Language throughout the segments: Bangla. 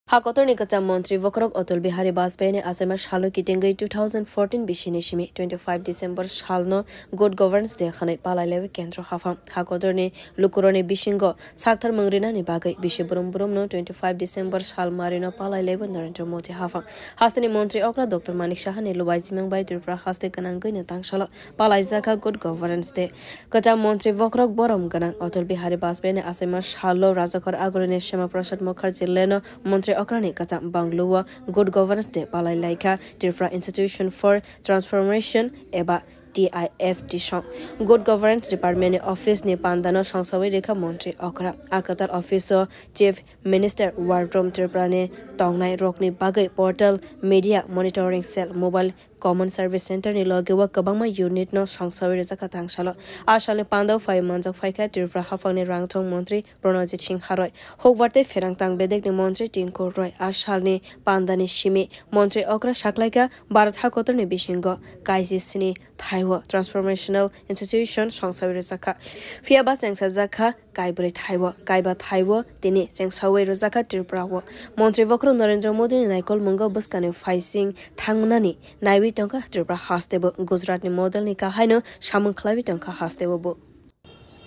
Hakotorni kacham Mantri Wakrok Atal Bihari Bajpayee ne asema shalo kitingai 2014 bishini shimi 25 December shalno good governance de khane palailewe kendro hafam Hakotorni lukurone bishingo sakthar mangrina ni bagai bishiburum burum no 25 December shal marino palailewe Narendra Modi hafam hastani Mantri Okra Dr. Manik Shah ne lubai jimang bai Tripura haste kanangai ne tangshala palaizaka good governance de kacham Mantri Wakrok borom ganang Atal Bihari Bajpayee ne asema shalo rajakor agorone Shama Prasad Mukherjee leno Mantri Okrani kacham Bangluwa good governance de palai laika Tripura Institution for Transformation eba TIF Dishon good governance department office ne pandano sangsawi rekha Mantri Okra akatar office chief minister wardroom Tripura ne tongnai rokni bagai portal media monitoring cell mobile common service center ni logewa kabangma unit no sangsawi rejaka tangsalo ashane pandau 5 months of faika Tripura hafang ne rangthong Mantri Pranajit Singh Haroi hokwarte ferang tang bedek ni Mantri Tinku Roy ashal ni pandani shimi Mantri Okra shaklaika Bharat Hakotor ni bishingo KICC ni Thaiwa Transformational Institution sangsawi rejaka fiaba sengsa jaka kaibri Thaiwa kaiba Thaiwa tini sengsawi rejaka Tripura wo Mantri Wakro Narendra Modi ni naikol mungo buskane faising thangnani naiwi tongka Tripura hastebo Gujarat ni model ni kahaino samung khlabi tongka hastebo bo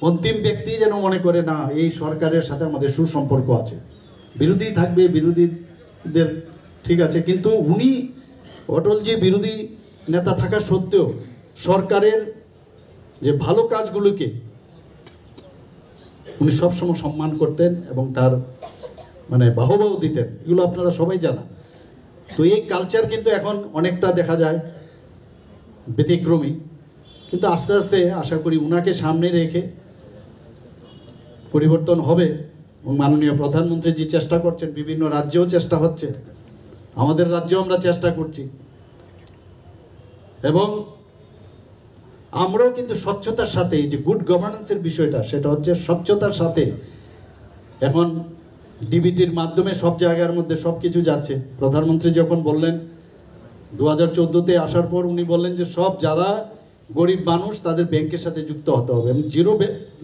অন্তিম ব্যক্তি যেন মনে করে না এই সরকারের সাথে আমাদের সুসম্পর্ক আছে বিরোধী থাকবে বিরোধীদের ঠিক আছে কিন্তু উনি অটলজি বিরোধী নেতা থাকা সত্ত্বেও সরকারের যে ভালো কাজগুলোকে উনি সব সময় সম্মান করতেন এবং তার মানে বাহবাও দিতেন এগুলো আপনারা সবাই জানা তো এই কালচার কিন্তু এখন অনেকটা দেখা যায় ব্যতিক্রমী কিন্তু আস্তে আস্তে আশা করি উনাকে সামনে রেখে পরিবর্তন হবে এবং মাননীয় প্রধানমন্ত্রী যে চেষ্টা করছেন বিভিন্ন রাজ্যেও চেষ্টা হচ্ছে আমাদের রাজ্যেও আমরা চেষ্টা করছি এবং আমরাও কিন্তু স্বচ্ছতার সাথে যে গুড গভর্নেন্সের বিষয়টা সেটা হচ্ছে স্বচ্ছতার সাথে এখন ডিবিটির মাধ্যমে সব জায়গার মধ্যে সব কিছু যাচ্ছে প্রধানমন্ত্রী যখন বললেন 2014-তে আসার পর উনি বললেন যে সব যারা গরিব মানুষ তাদের ব্যাংকের সাথে যুক্ত হতে হবে এবং জিরো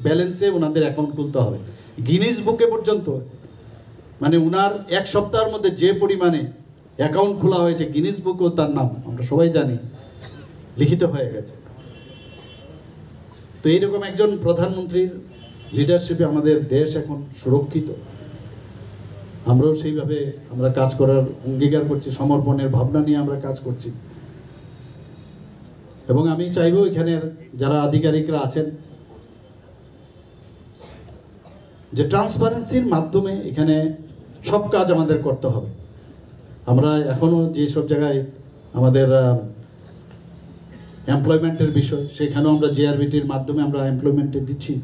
ব্যালেন্সে ওনাদের অ্যাকাউন্ট খুলতে হবে গিনিস বুকে পর্যন্ত মানে উনার এক সপ্তাহের মধ্যে যে পরিমাণে অ্যাকাউন্ট খোলা হয়েছে গিনিস বুকেও তার নাম আমরা সবাই জানি লিখিত হয়ে গেছে তো এইরকম একজন প্রধানমন্ত্রীর লিডারশিপে আমাদের দেশ এখন সুরক্ষিত আমরাও সেইভাবে আমরা কাজ করার অঙ্গীকার করছি সমর্পণের ভাবনা নিয়ে আমরা কাজ করছি এবং আমি চাইবো এখানের যারা আধিকারিকরা আছেন যে ট্রান্সপারেন্সির মাধ্যমে এখানে সব কাজ আমাদের করতে হবে আমরা এখনো যে সব জায়গায় আমাদের এমপ্লয়মেন্টের বিষয় সেখানেও আমরা জেআরবিটির মাধ্যমে আমরা এমপ্লয়মেন্টে দিচ্ছি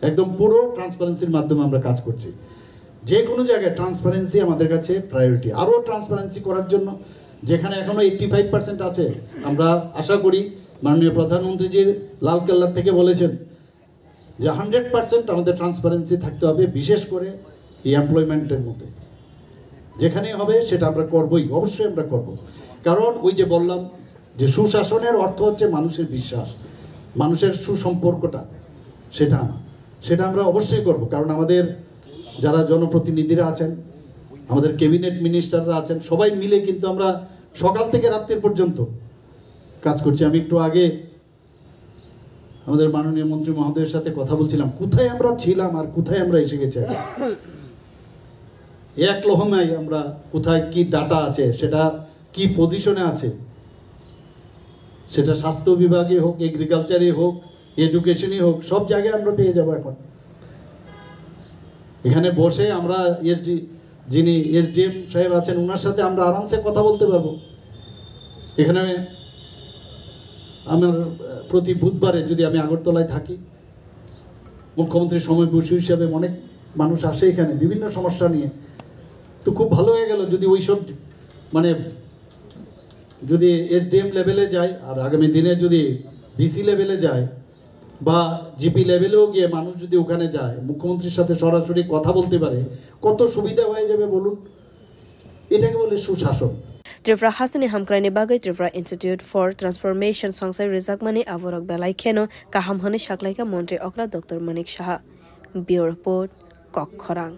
একদম পুরো ট্রান্সপারেন্সির মাধ্যমে আমরা কাজ করছি যে কোনো জায়গায় ট্রান্সপারেন্সি আমাদের কাছে প্রায়োরিটি আরও ট্রান্সপারেন্সি করার জন্য যেখানে এখনও 85% আছে আমরা আশা করি মাননীয় প্রধানমন্ত্রীজির লালকেল্লা থেকে বলেছেন যে 100% আমাদের ট্রান্সপারেন্সি থাকতে হবে বিশেষ করে এই এমপ্লয়মেন্টের মধ্যে যেখানে হবে সেটা আমরা করবই অবশ্যই আমরা করব কারণ ওই যে বললাম যে সুশাসনের অর্থ হচ্ছে মানুষের বিশ্বাস মানুষের সুসম্পর্কটা সেটা আমরা অবশ্যই করব কারণ আমাদের যারা জনপ্রতিনিধিরা আছেন আমাদের ক্যাবিনেট মিনিস্টাররা আছেন সবাই মিলে কিন্তু আমরা সকাল থেকে রাত্রি পর্যন্ত কাজ করছি আমি একটু আগে আমাদের মাননীয় মন্ত্রী মহোদয়ের সাথে কথা বলছিলাম কোথায় আমরা ছিলাম আর কোথায় আমরা এসে গেছি এক লহমায় আমরা কোথায় কি ডাটা আছে সেটা কি পজিশনে আছে সেটা স্বাস্থ্য বিভাগে হোক এগ্রিকালচারে হোক এডুকেশনই হোক সব জায়গায় আমরা পেয়ে যাব এখন এখানে বসে আমরা যিনি এসডিএম সাহেব আছেন ওনার সাথে আমরা আরামসে কথা বলতে পারবো এখানে আমার প্রতি বুধবারে যদি আমি আগরতলায় থাকি মুখ্যমন্ত্রীর সময়বসী হিসাবে অনেক মানুষ আসে এখানে বিভিন্ন সমস্যা নিয়ে তো খুব ভালো হয়ে গেল যদি ওইসব মানে যদি এসডিএম লেভেলে যায় আর আগামী দিনে যদি ভিসি লেভেলে যায় বা জিপি লেভেলেও গিয়ে মানুষ যদি ওখানে যায় মুখ্যমন্ত্রীর সাথে সরাসরি কথা বলতে পারে কত সুবিধা হয়ে যাবে বলুন এটাকে বলে সুশাসন Tripura hasani hamkrani bagai Tripura Institute for Transformation songsai rizakmani avorok belai kheno kaham hone shaklaika Mantri Okra Dr. Manik Shah Bureau Report Kokkhorang